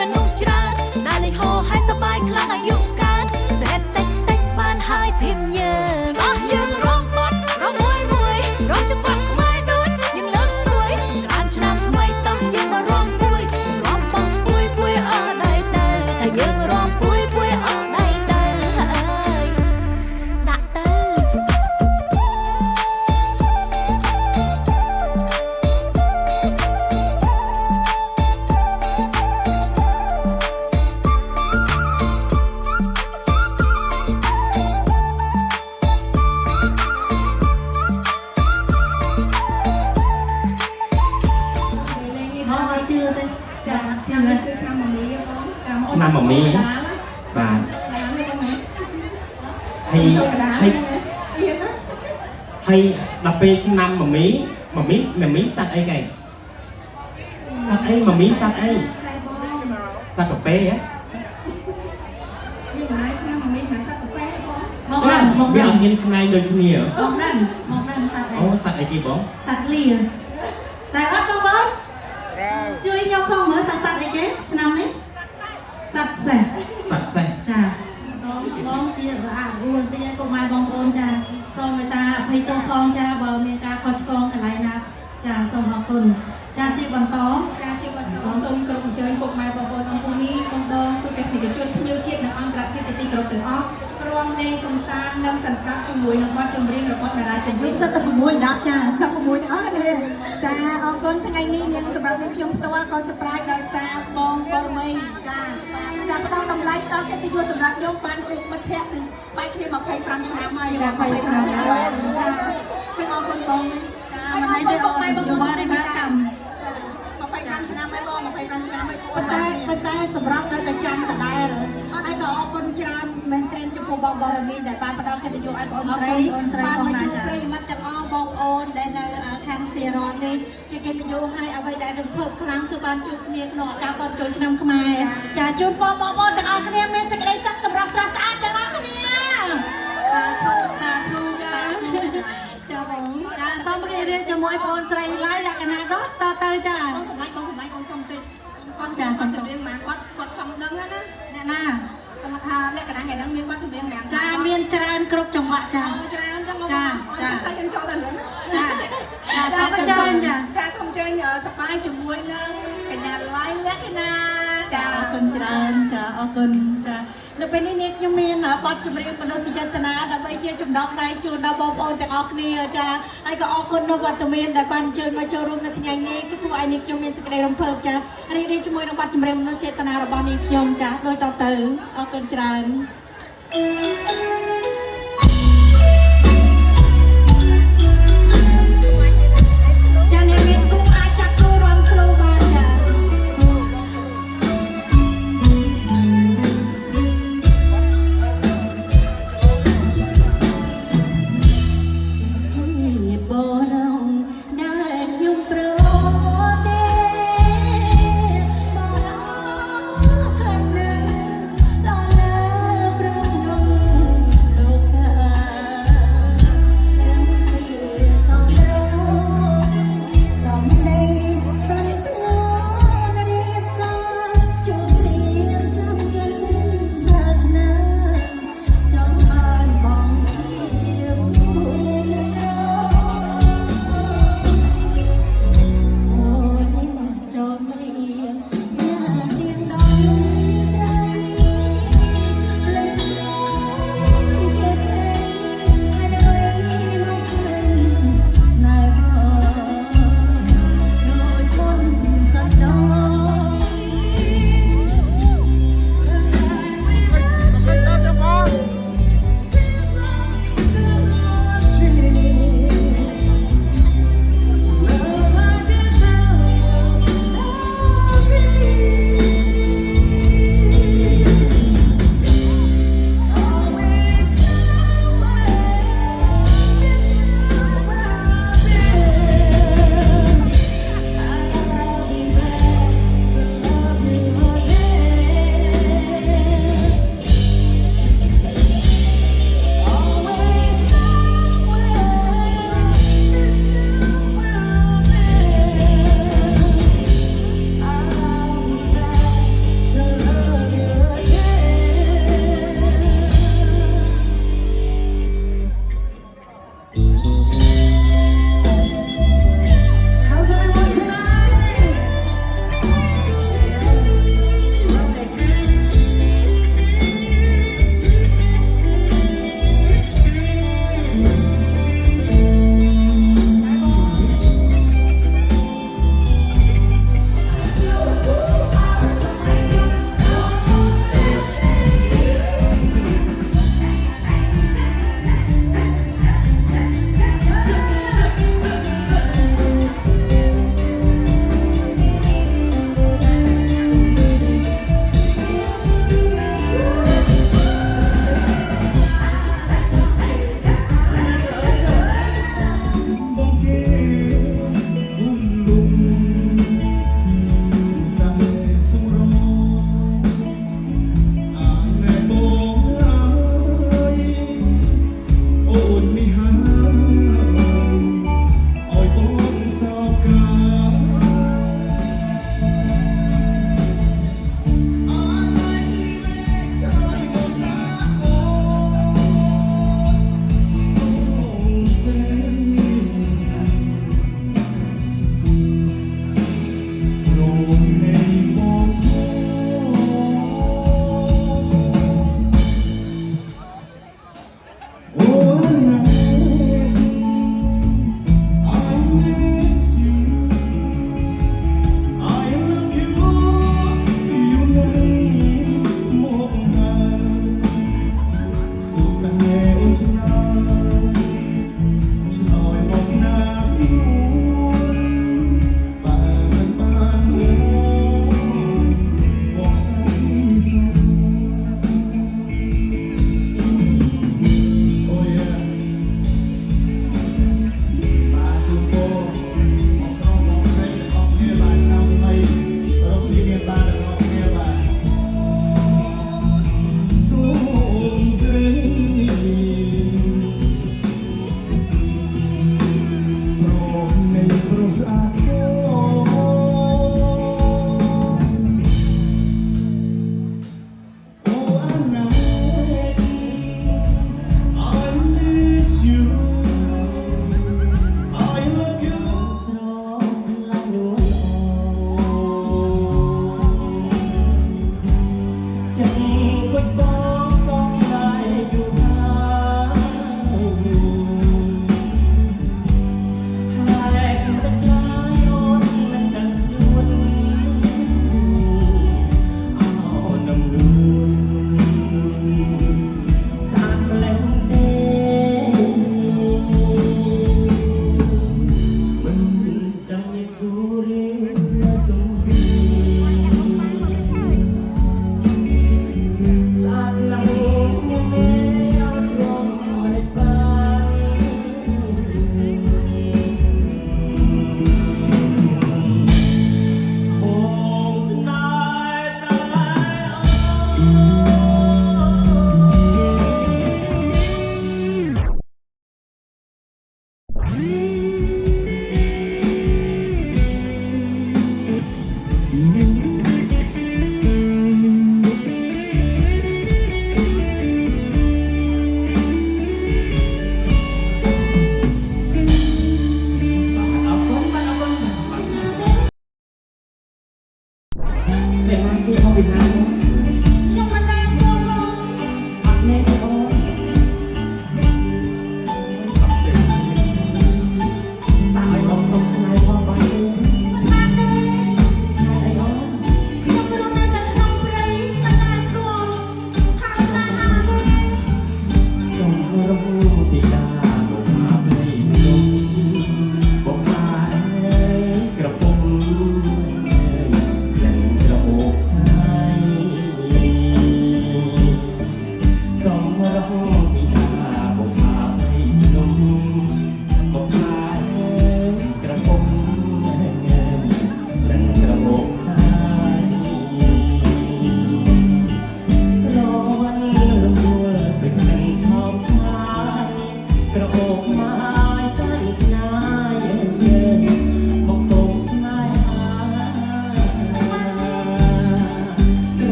មនុស្សច្រើនដែលលេងហោហើយសប្បាយខ្លាំងអាយុកាលសេតតិចតិចបានហើយធីមយើងអស់យើងរងបាត់រងមួយរងចង្វាក់ខ្មែរដូចយើងលើកស្ទួយសង្ក្រានឆ្នាំថ្មីតោះយើងមករំពួយរំបងពួយអស់ដៃទៅតែយើងរំពួយអស់ដៃទៅអើយដាក់ទៅឆ្នាំនេះគឺឆ្នាំមមីបងឆ្នាំមមីបាទហើយដល់ពេលឆ្នាំមមីសัตว์អីគេសัตว์អីមមីសัตว์អីសัตว์កាហ្វេហ៎មានម្ដាយឆ្នាំមមីណាសัตว์កាហ្វេបងមកវាអត់មានស្នែងដូចគ្នាមកដឹងសัตว์អីអូសัตว์អីគេបងសัตว์លាតែអត់បងជួយខ្ញុំផងមើលថាសัตว์អីគេឆ្នាំនេះសัตว์សេះចាបងជាអួនតិចកុំឲ្យបងប្អូនចាសូមមេត្តាអភ័យទោសផងចាបើមានការខុសឆ្គងកន្លែងណាចាសូមអរគុណចាជាបន្តសូមគ្រប់អញ្ជើញពុកម៉ែបងប្អូនអង្គភូមិបងទូតេស្និកជនភ្ញៀវជាតិនិងអន្តរជាតិជាទីគោរពទាំងអស់រួមលេងកំសាន្តនិងសង្កាត់ជាមួយនឹងបទចម្រៀងរបស់តារាចម្រៀង16ដាប់ចា16ទាំងអស់នេះចាអរគុណថ្ងៃនេះនាងសម្រាប់នាងខ្ញុំផ្ទាល់ក៏សប្បាយដោយសារបងបរមីចាផ្ដល់តម្លៃដល់កិត្តិយសសម្រាប់ខ្ញុំបានជួបមិត្តភ័ក្តិពីបែកគ្នា25ឆ្នាំហើយចា25ឆ្នាំចាអរគុណបងចាមិនទេបងយោបល់រីបាកម្ម25ឆ្នាំហើយបង25ឆ្នាំហើយប៉ុន្តែសម្រាប់នៅតែចាំដដែលហើយក៏អរគុណច្រើនមែនទែនចំពោះបងបរមីដែលបានផ្ដល់កិត្តិយសឲ្យបងស្រីបានមកជួបប្រិយមិត្តទាំងអស់បងប្អូនដែលនៅខាងសេរ៉ននេះជាកិត្តិយសឲ្យអ្វីដែលរំភើបខ្លាំងគឺបានជួបគ្នាក្នុងឱកាសបុណ្យចូលឆ្នាំខ្មែរចាជូនបងប្អូនទាំងអស់គ្នាមានសេចក្តីសុខសម្រាប់ស្រស់ស្អាតទាំងអស់គ្នាសាធុចាចាបងចាសូមរីករាយជាមួយបងស្រីឡាយលក្ខណៈដូចតទៅចាបងសម្លាញ់បងសុំតិចគាត់ចាសុំចម្រៀងបានគាត់ចង់ដឹងណាអ្នកណាគាត់ថាលក្ខណៈថ្ងៃហ្នឹងមានបទចម្រៀងណាចាមានច្រើនគ្រប់ចង្វាក់ចាច្រើនចឹងចាតែយើងចូលទៅលឿនចាសូមអញ្ជើញចាសូមអញ្ជើញសប្បាយជាមួយនឹងកញ្ញាឡាយលក្ខណៈចាអរគុណច្រើនចាអរគុណចានៅពេលនេះនាងខ្ញុំមានបទចម្រៀងមនោសញ្ចេតនាដើម្បីជាចំណងដៃជូនដល់បងប្អូនទាំងអស់គ្នាចាហើយក៏អរគុណនៅវត្តមានដែលបានអញ្ជើញមកចូលរួមនៅថ្ងៃនេះគឺធ្វើឲ្យនាងខ្ញុំមានសេចក្តីរំភើបចារីករាយជាមួយនឹងបទចម្រៀងមនោសញ្ចេតនារបស់នាងខ្ញុំចាដូចតទៅអរគុណច្រើន